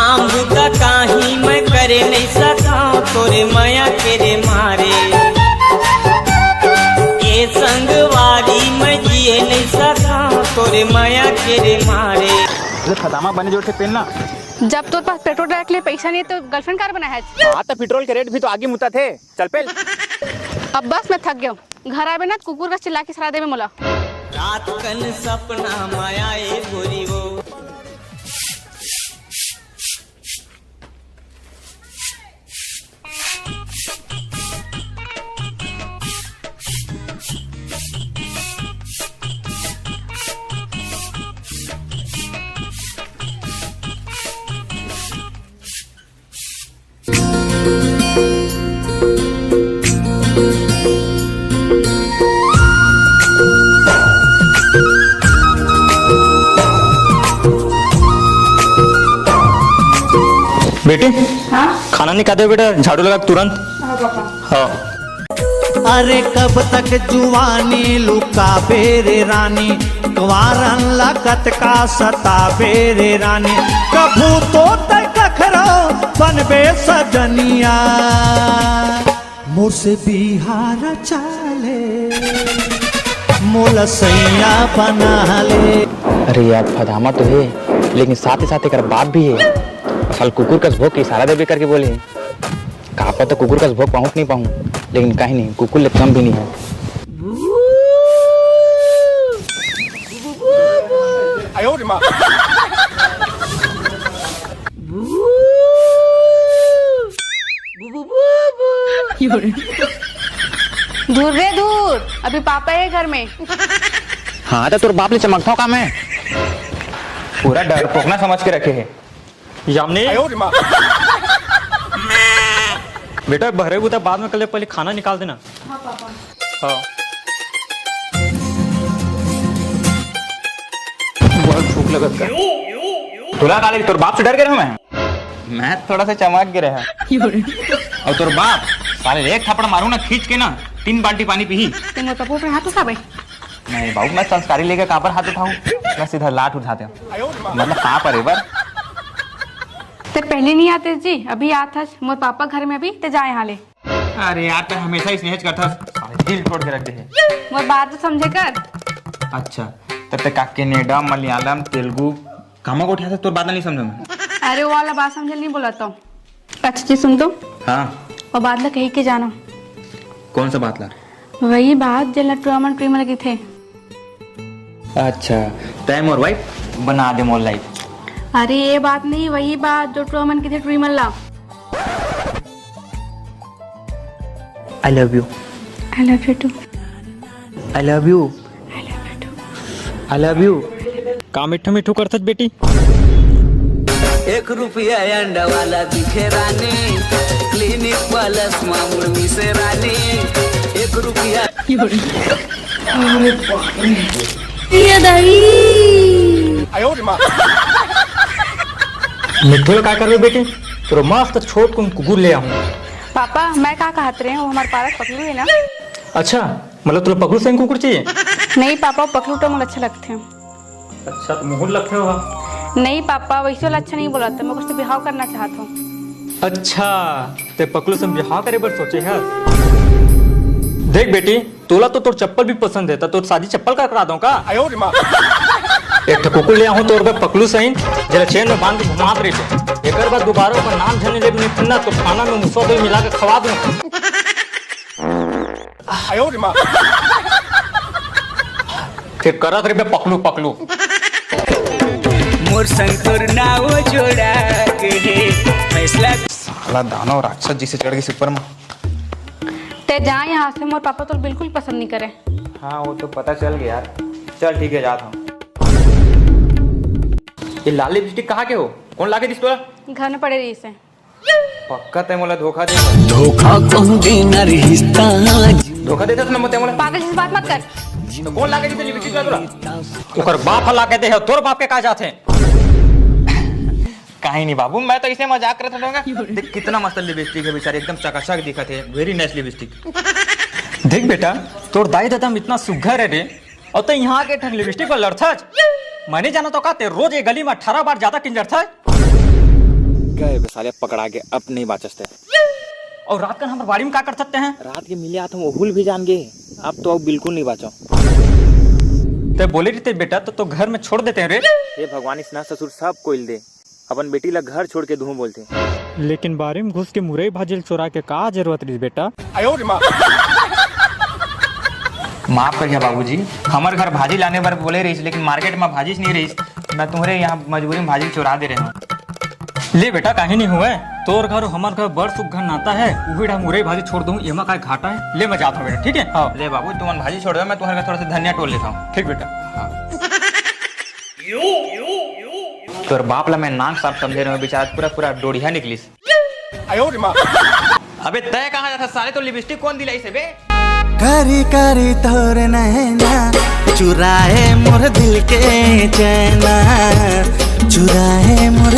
काम बुता काही मैं करे नहीं सका तोरे माया के रे मारे, ये संगवारी मैं जिए नहीं सका तोरे माया के रे मारे। खदामा बने जोड़ के पहनना। जब तोर पास पेट्रोल डालने के लिए पैसा नहीं है तो गर्लफ्रेंड कार बना है। हाँ तो पेट्रोल के रेट भी तो आगे मुता थे। चल पे। अब बस मैं थक गया हूँ, घर आवे ना कुकुर का चिल्ला के सरा दे में मोला। रात कन सपना माया ए गोरी वो, बेटी हाँ खाना नहीं खाते बेटा, झाड़ू लगा तुरंत। हाँ। अरे कब तक जुवानी लुका बेरे रानी, कुंवारन लकत का सता बेरे रानी, कभू तो तक खरो बनबे सजनिया, मोर से बिहार चाले मोल सैया बना ले। अरे यार फदामा तो है लेकिन साथ ही साथ एक बाप भी है। साल कुकुर का भोग इशारा दे करके बोले कहा पता तो कुकुर का भोग पहुंच नहीं पाऊँ, लेकिन कहीं नहीं कुकुर ले कम भी नहीं है। दूर रे दूर, अभी पापा है घर में। हाँ तो तोर बाप ले चमकता हूँ का मैं, पूरा डर पोकना समझ के रखे है। यामनी बेटा बहरे बुता बाद में कल पहले खाना निकाल देना। हाँ पापा। हाँ। बहुत भूख लगत का। तुला काले तोर बाप से डर गया मैं थोड़ा सा चमक गिरा है। और तोर बाप साले एक थप्पड़ मारू ना खींच के ना 3 बाल्टी पानी पी। तुम तपो पे हाथ उठा भाई। नहीं बाबू मैं संस्कारी लेके कहाँ पर हाथ उठाऊं, मैं सीधा लाठ उठाते हूँ। मतलब कहाँ पर है बर? ते पहले नहीं आते जी, अभी आता मोर पापा घर में, अभी ते जाए यहाँ ले। अरे यार तो हमेशा ही स्नेह करता, दिल तोड़ के रख दे है। मोर बात तो समझे कर। अच्छा तब तक कनाडा मलयालम तेलुगु कहाँ को उठा था तोर बात नहीं समझ में। अरे वो वाला बात समझ नहीं बोलाता हूँ। अच्छा जी सुन तो। हाँ और बात ला कही के जाना। कौन सा बात ला? वही बात जो लट्टू प्रेम लगी थे। अच्छा टाइम और वाइफ बना दे मोर लाइफ। अरे ये बात नहीं, वही बात जो ट्रूमन की थी ट्रीमन ला। I love you. I love you too. I love you. I love you too. I love you. का मिठू मिठू करत बेटी? 1 रुपया अंडा वाला दिखे रानी, क्लिनिक प्लस मामूल मिसे रानी, 1 रुपया। अरे बाप रे ये दही। मिठू का कर रहे बेटी? तो मस्त छोट कुकुर ले आऊं। पापा मैं क्या कहते रहे वो हमारे पारस पकड़ू है ना। अच्छा मतलब तुला पकड़ू से कुकुर चाहिए? नहीं पापा पकड़ू तो मुझे अच्छे लगते हैं। अच्छा तो मुहुर लगते हो? नहीं पापा वैसे वाला अच्छा नहीं बोला था, मैं कुछ तो बिहाव करना चाहता हूँ। अच्छा ते पकड़ू से बिहाव करे बर सोचे है। देख बेटी तोला तो तोर चप्पल भी पसंद है, तो शादी चप्पल का करा दूं का? एक तो कुकुर ले आऊं तोर पे पकलू सही जरा चेन में बांध के घुमा दे थे। एक बाद दोबारा पर नाम झलने ले नहीं फिरना तो खाना में मुसौ दे मिला के खवा दूं। फिर करत रे बे पकलू पकलू। मोर संतोर नाव जोड़ा के फैसला। साला दानव राक्षस जिसे चढ़ गई ऊपर में। ते जाए यहाँ से, मोर पापा तो बिल्कुल पसंद नहीं करे। हाँ वो तो पता चल गया यार। चल ठीक है जाता हूँ। ये लाल लिपस्टिक कहाँ के हो? कौन लाके दिस तोला? घर में पड़े रही से। पक्का ते मोला धोखा दे। धोखा कौन देना रिश्ता, धोखा देता ना मोते मोला। पागल जैसी बात मत कर। तो कौन लाके दिस लिपस्टिक तोला? ओकर बाप लाके दे है, तोर बाप के का जाते हैं? कहीं नहीं बाबू मैं तो इसे मजाक करत रहूंगा। देख कितना मस्त लिपस्टिक है बेचारी, एकदम चकाचक दिखत है, वेरी नाइस लिपस्टिक। देख बेटा तोर दाई दादा इतना सुघर है रे, और तो यहाँ के ठग लिपस्टिक पर लड़था। मैंने जाना तो का ते रोज ये गली में 18 बार ज्यादा किंजर था। गए साले पकड़ा के अब नहीं बाचते। और रात का हमारे बाड़ी में क्या कर सकते हैं? रात के मिले आते वो भूल भी जान गए, अब तो अब बिल्कुल नहीं बाचो। ते बोले रहते बेटा तो घर में छोड़ देते हैं रे। हे भगवान इस ना ससुर सब कोइल दे, अपन बेटी ला घर छोड़ के दूं बोलते। लेकिन बारी में घुस के मुरई भाजिल चुरा के का जरूरत रही बेटा? माफ करिए बाबूजी, हमारे घर भाजी लाने पर बोले रही, लेकिन मार्केट में भाजी नहीं रही, मैं तुम्हारे यहाँ मजबूरी में भाजी चुरा दे रहे हूँ। ले बेटा काहे नहीं हुआ तोर घर हमार घर बड़ सुख घर नाता है, उही मुरई भाजी छोड़ दूं एमा का घाटा है। ले मैं जाता हूँ बेटा, ठीक है? हाँ ले बाबू तुम भाजी छोड़ दो, मैं तुम्हारे घर थोड़ा सा धनिया तोड़ लेता हूँ। ठीक बेटा। तोर बाप ला मैं नाक साफ समझे रहा हूँ, बेचारा पूरा डोढ़िया निकली। अबे तय कहाँ जाता साले, तो लिपस्टिक कौन दिलाई से बे? करी करी तोर नैना चुराए मोर दिल के चैना, चुराए मोर